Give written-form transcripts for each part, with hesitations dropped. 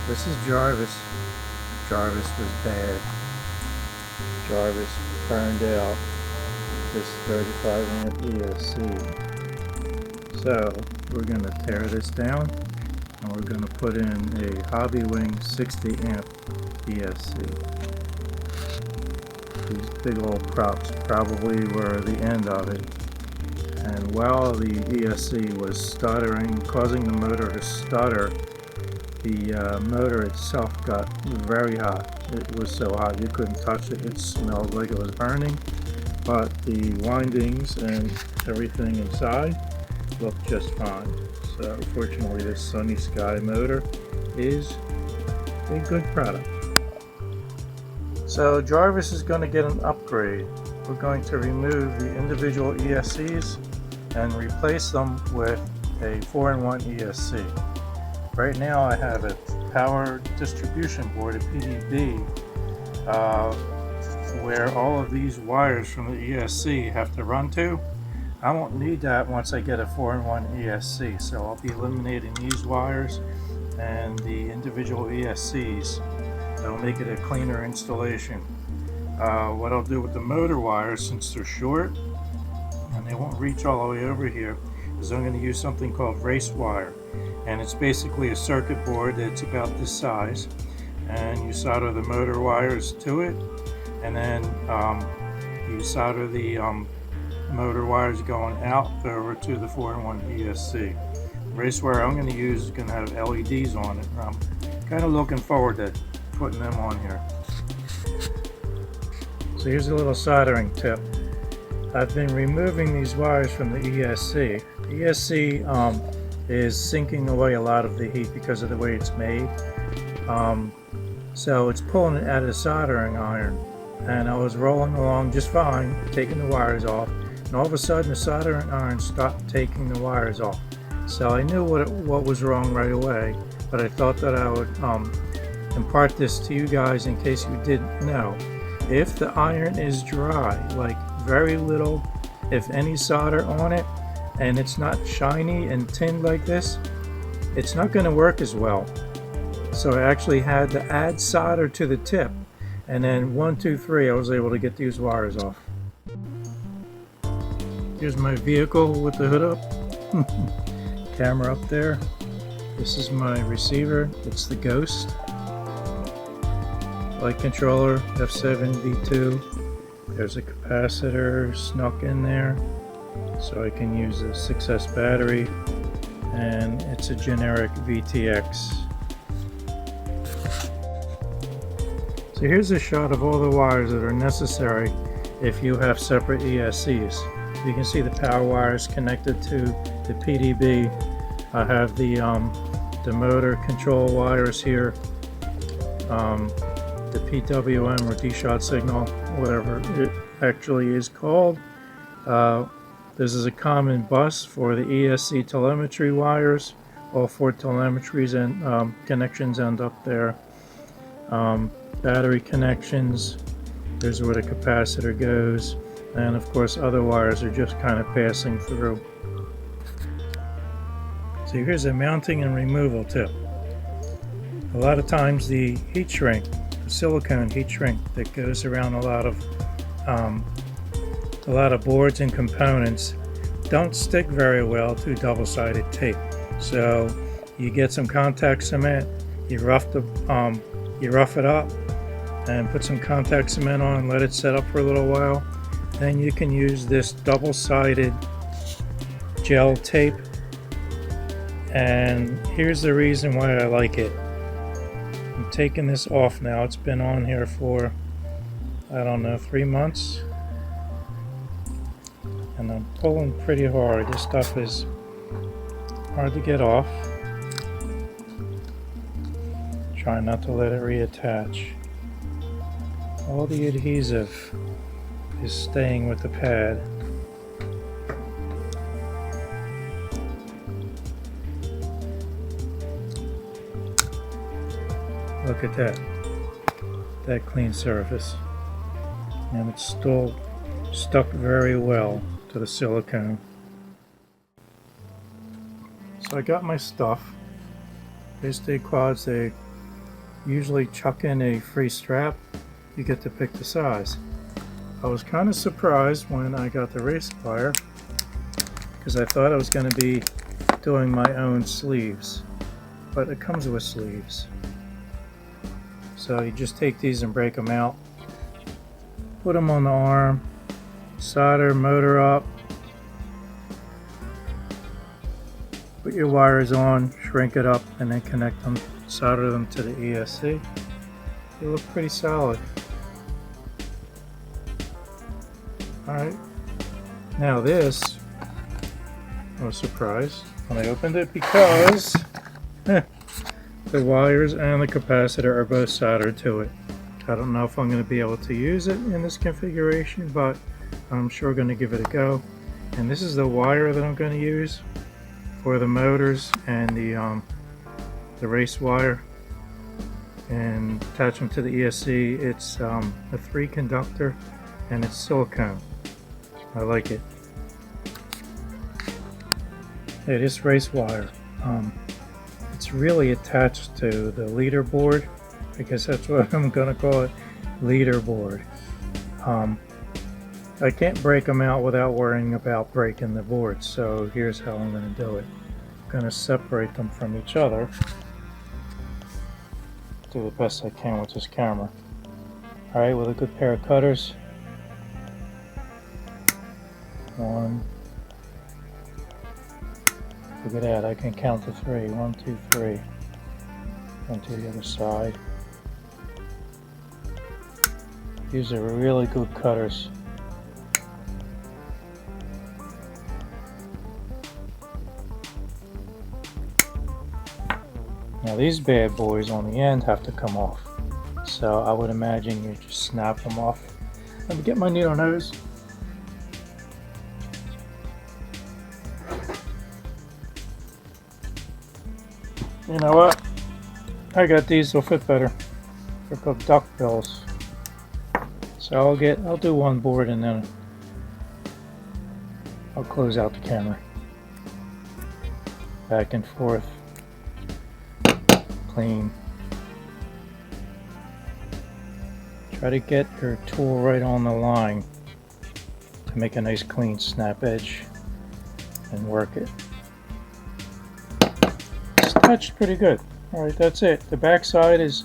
This is Jarvis. Jarvis was bad. Jarvis burned out this 35 amp ESC. So we're going to tear this down and we're going to put in a Hobbywing 60 amp ESC. These big old props probably were the end of it. And while the ESC was stuttering, causing the motor to stutter, the motor itself got very hot. It was so hot you couldn't touch it. It smelled like it was burning, but the windings and everything inside looked just fine. So fortunately this Sunny Sky motor is a good product. So Jarvis is going to get an upgrade. We're going to remove the individual ESCs and replace them with a 4-in-1 ESC. Right now I have a power distribution board, a PDB, where all of these wires from the ESC have to run to. I won't need that once I get a 4-in-1 ESC, so I'll be eliminating these wires and the individual ESCs. That'll make it a cleaner installation. What I'll do with the motor wires, since they're short and they won't reach all the way over here, is I'm going to use something called race wire. And it's basically a circuit board that's about this size, and you solder the motor wires to it, and then you solder the motor wires going out over to the 4-in-1 ESC. Race wire I'm going to use is going to have LEDs on it. I'm kind of looking forward to putting them on here. So here's a little soldering tip. I've been removing these wires from the ESC. The ESC is sinking away a lot of the heat because of the way it's made. So it's pulling it out of the soldering iron, and I was rolling along just fine, taking the wires off, and all of a sudden the soldering iron stopped taking the wires off. So I knew what was wrong right away, but I thought that I would impart this to you guys in case you didn't know. If the iron is dry, like very little, if any solder on it, and it's not shiny and tinned like this, it's not going to work as well. So I actually had to add solder to the tip, and then 1, 2, 3 I was able to get these wires off. Here's my vehicle with the hood up. Camera up there. This is my receiver. It's the Ghost. Light controller F7 V2. There's a capacitor snuck in there, so I can use a 6S battery, and it's a generic VTX. So here's a shot of all the wires that are necessary if you have separate ESCs. You can see the power wires connected to the PDB. I have the motor control wires here, the PWM or D-shot signal, whatever it actually is called. This is a common bus for the ESC telemetry wires. All 4 telemetries and connections end up there. Battery connections, there's where the capacitor goes, and of course other wires are just kind of passing through. So here's a mounting and removal tip. A lot of times the heat shrink, the silicone heat shrink that goes around a lot of boards and components don't stick very well to double-sided tape. So you get some contact cement, you rough it up and put some contact cement on and let it set up for a little while. Then you can use this double-sided gel tape, and here's the reason why I like it. I'm taking this off now. It's been on here for, I don't know, 3 months, and I'm pulling pretty hard. This stuff is hard to get off. Try not to let it reattach. All the adhesive is staying with the pad. Look at that clean surface, and it's still stuck very well to the silicone. So I got my stuff. SD quads, they usually chuck in a free strap. You get to pick the size. I was kind of surprised when I got the race wire because I thought I was going to be doing my own sleeves, but it comes with sleeves. So you just take these and break them out, put them on the arm, solder motor up, put your wires on, shrink it up, and then connect them, solder them to the ESC. They look pretty solid. Alright, now this, I was surprised when I opened it because the wires and the capacitor are both soldered to it. I don't know if I'm going to be able to use it in this configuration, but I'm sure going to give it a go. And this is the wire that I'm going to use for the motors and the race wire, and attach them to the ESC. It's a 3 conductor and it's silicone. I like it. Hey, this race wire, it's really attached to the leaderboard, because that's what I'm gonna call it, leaderboard. I can't break them out without worrying about breaking the board, so here's how I'm gonna do it. I'm gonna separate them from each other. Do the best I can with this camera. Alright, with a good pair of cutters. 1. Look at that, I can count to 3. 1, 2, 3. One to the other side. These are really good cutters. Now these bad boys on the end have to come off. So I would imagine you just snap them off. Let me get my needle nose. You know what? I got these, they'll fit better. They're called duck bills. So I'll do one board and then I'll close out the camera. Back and forth. Clean. Try to get your tool right on the line to make a nice clean snap edge and work it. It's touched pretty good. Alright, that's it. The back side is,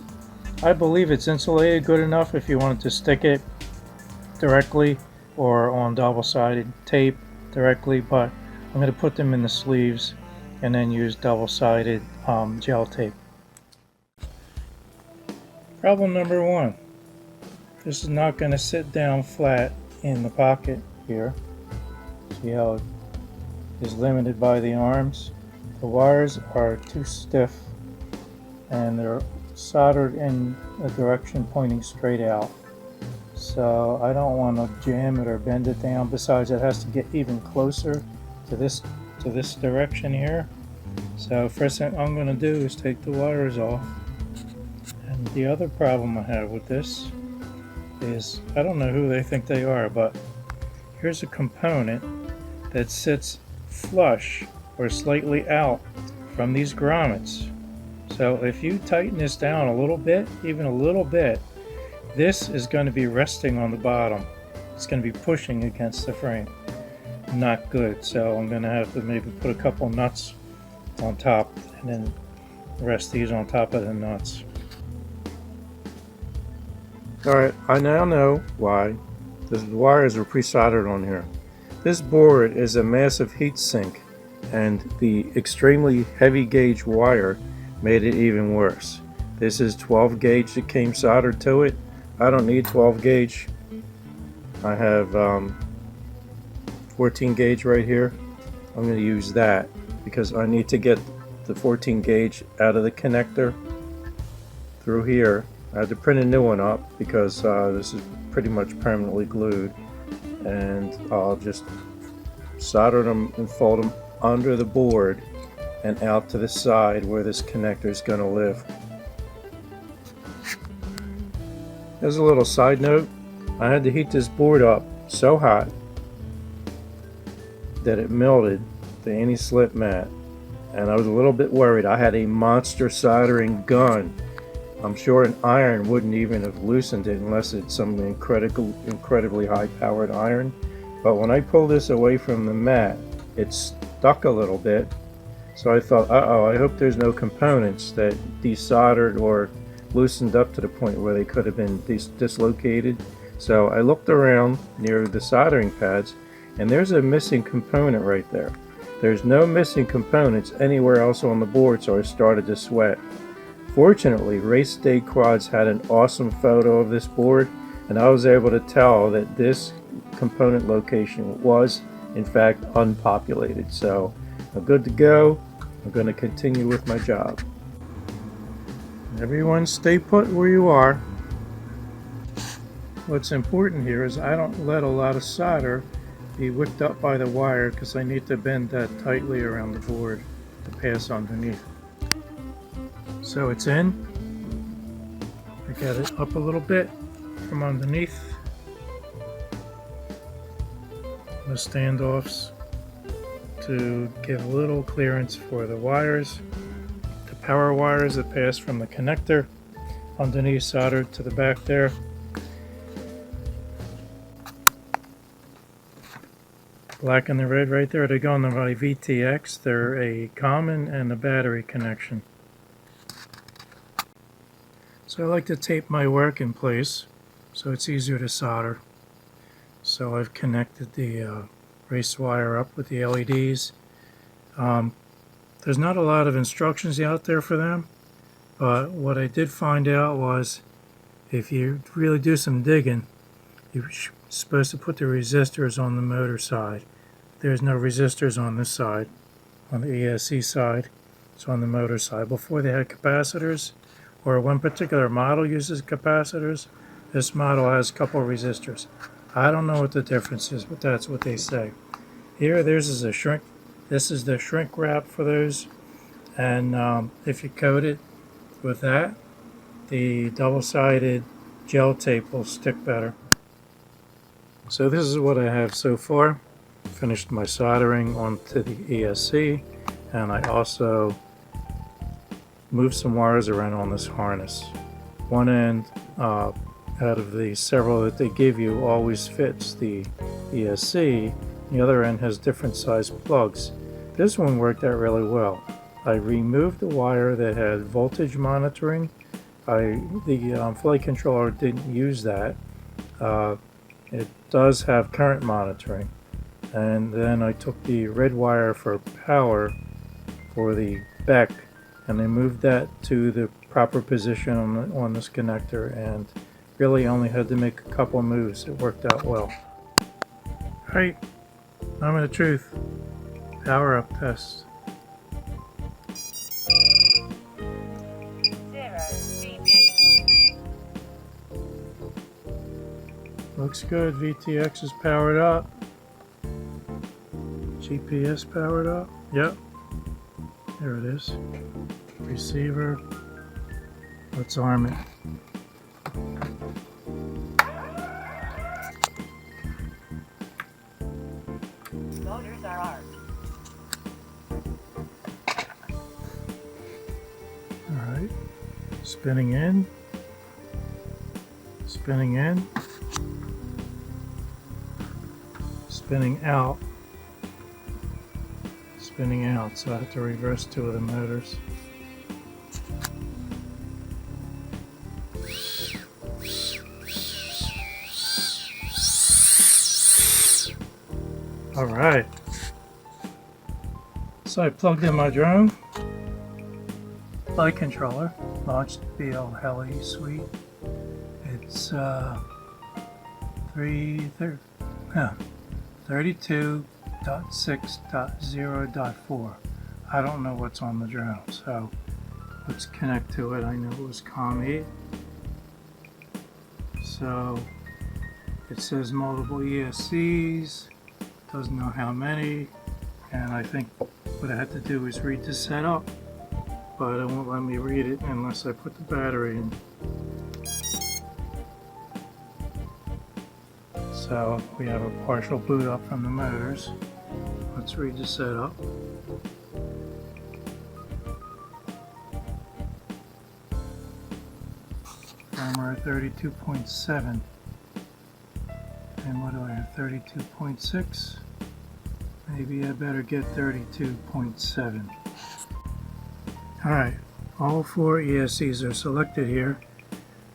I believe it's insulated good enough if you wanted to stick it directly or on double-sided tape directly, but I'm going to put them in the sleeves and then use double-sided gel tape. Problem number 1. This is not going to sit down flat in the pocket here. See how it is limited by the arms? The wires are too stiff and they're soldered in a direction pointing straight out. So I don't want to jam it or bend it down. Besides, it has to get even closer to this direction here. So first thing I'm going to do is take the wires off. And the other problem I have with this is, I don't know who they think they are, but here's a component that sits flush or slightly out from these grommets. So if you tighten this down a little bit, even a little bit, this is going to be resting on the bottom. It's going to be pushing against the frame. Not good. So I'm going to have to maybe put a couple nuts on top and then rest these on top of the nuts. Alright, I now know why the wires are pre-soldered on here. This board is a massive heat sink, and the extremely heavy gauge wire made it even worse. This is 12 gauge that came soldered to it. I don't need 12 gauge. I have 14 gauge right here. I'm going to use that because I need to get the 14 gauge out of the connector through here. I had to print a new one up because this is pretty much permanently glued, and I'll just solder them and fold them under the board and out to the side where this connector is going to live. As a little side note, I had to heat this board up so hot that it melted the anti-slip mat, and I was a little bit worried. I had a monster soldering gun I'm sure an iron wouldn't even have loosened it unless it's some incredibly high powered iron. But when I pull this away from the mat, it's stuck a little bit. So I thought, uh-oh, I hope there's no components that desoldered or loosened up to the point where they could have been dislocated. So I looked around near the soldering pads, and there's a missing component right there. There's no missing components anywhere else on the board, so I started to sweat. Fortunately, Race Day Quads had an awesome photo of this board, and I was able to tell that this component location was, in fact, unpopulated. So I'm good to go. I'm going to continue with my job. Everyone stay put where you are. What's important here is I don't let a lot of solder be whipped up by the wire, because I need to bend that tightly around the board to pass underneath. So it's in. I got it up a little bit from underneath. The standoffs to give a little clearance for the wires, the power wires that pass from the connector underneath, soldered to the back there. Black and the red right there, they go on the VTX. They're a common and a battery connection. So I like to tape my work in place so it's easier to solder. So I've connected the race wire up with the LEDs. There's not a lot of instructions out there for them, but what I did find out was if you really do some digging, you're supposed to put the resistors on the motor side. There's no resistors on this side, on the ESC side. It's on the motor side. Before they had capacitors, or one particular model uses capacitors. This model has a couple of resistors. I don't know what the difference is, but that's what they say. Here, theirs is a shrink. This is the shrink wrap for those. And if you coat it with that, the double-sided gel tape will stick better. So this is what I have so far. Finished my soldering onto the ESC, and I also moved some wires around on this harness. One end out of the several that they give you always fits the ESC. The other end has different size plugs. This one worked out really well. I removed the wire that had voltage monitoring. The flight controller didn't use that. It does have current monitoring. And then I took the red wire for power for the back, and I moved that to the proper position on this connector, and really only had to make a couple moves. It worked out well. Alright, moment of truth. Power up test. 0 dB. Looks good. VTX is powered up. GPS powered up. Yep. There it is. Receiver. Let's arm it. Motors are armed. Alright. Spinning in. Spinning in. Spinning out. Spinning out, so I have to reverse two of the motors. Alright, so I plugged in my drone flight controller, launched BL Heli Suite. It's 32.6.0.4. I don't know what's on the drone, so let's connect to it. I know it was COM8. So it says multiple ESCs, doesn't know how many, and I think what I had to do is read the setup, but it won't let me read it unless I put the battery in. So we have a partial boot up from the motors. Let's read the setup. firmware 32.7. And what do I have? 32.6? Maybe I better get 32.7. Alright, all 4 ESCs are selected here.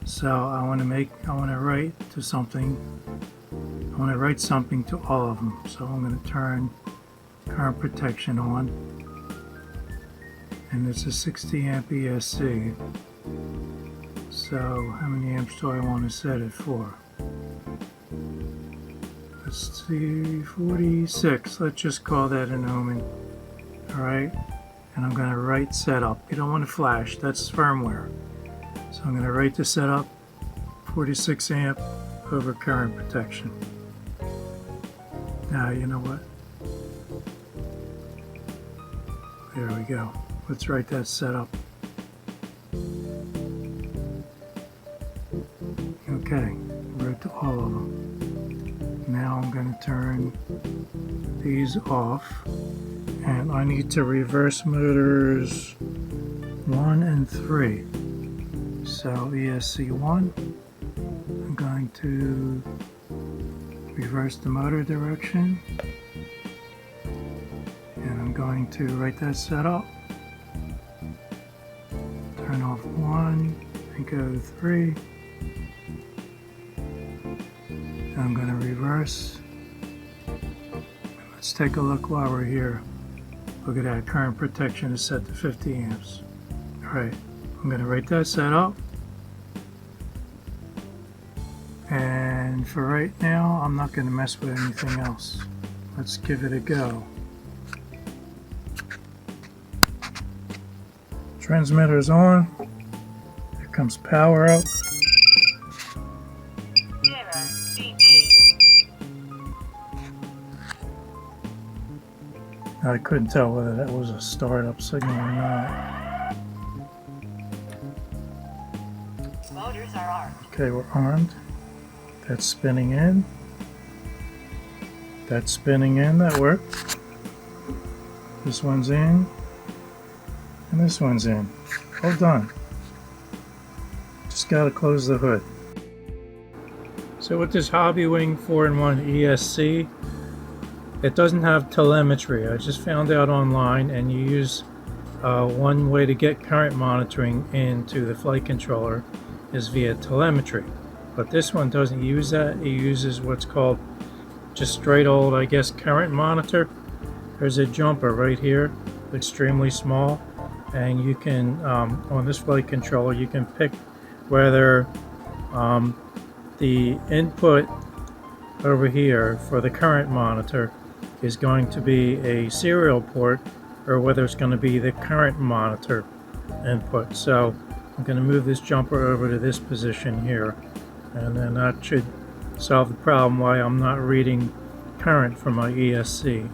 So I want to write to something. I want to write something to all of them. So I'm going to turn current protection on. And it's a 60 amp ESC. So how many amps do I want to set it for? Let's see, 46. Let's just call that an omen. Alright, and I'm going to write setup. You don't want to flash, that's firmware. So I'm going to write the setup 46 amp over current protection. Now, you know what? There we go. Let's write that setup. Okay, wrote to all of them. Now I'm going to turn these off, and I need to reverse motors 1 and 3. So ESC 1, I'm going to reverse the motor direction, and I'm going to write that setup. Turn off 1 and go to 3. I'm going to reverse. Let's take a look while we're here. Look at that, current protection is set to 50 amps. Alright, I'm going to write that setup. And for right now, I'm not going to mess with anything else. Let's give it a go. Transmitter's on. Here comes power up. I couldn't tell whether that was a startup signal or not. Motors are armed. Okay, we're armed. That's spinning in. That's spinning in, that worked. This one's in. And this one's in. All done. Just gotta close the hood. So with this Hobbywing 4-in-1 ESC, it doesn't have telemetry. I just found out online, and you use one way to get current monitoring into the flight controller is via telemetry. But this one doesn't use that. It uses what's called just straight old, I guess, current monitor. There's a jumper right here, extremely small, and you can, on this flight controller, you can pick whether the input over here for the current monitor is going to be a serial port or whether it's going to be the current monitor input. So I'm going to move this jumper over to this position here, and then that should solve the problem why I'm not reading current from my ESC.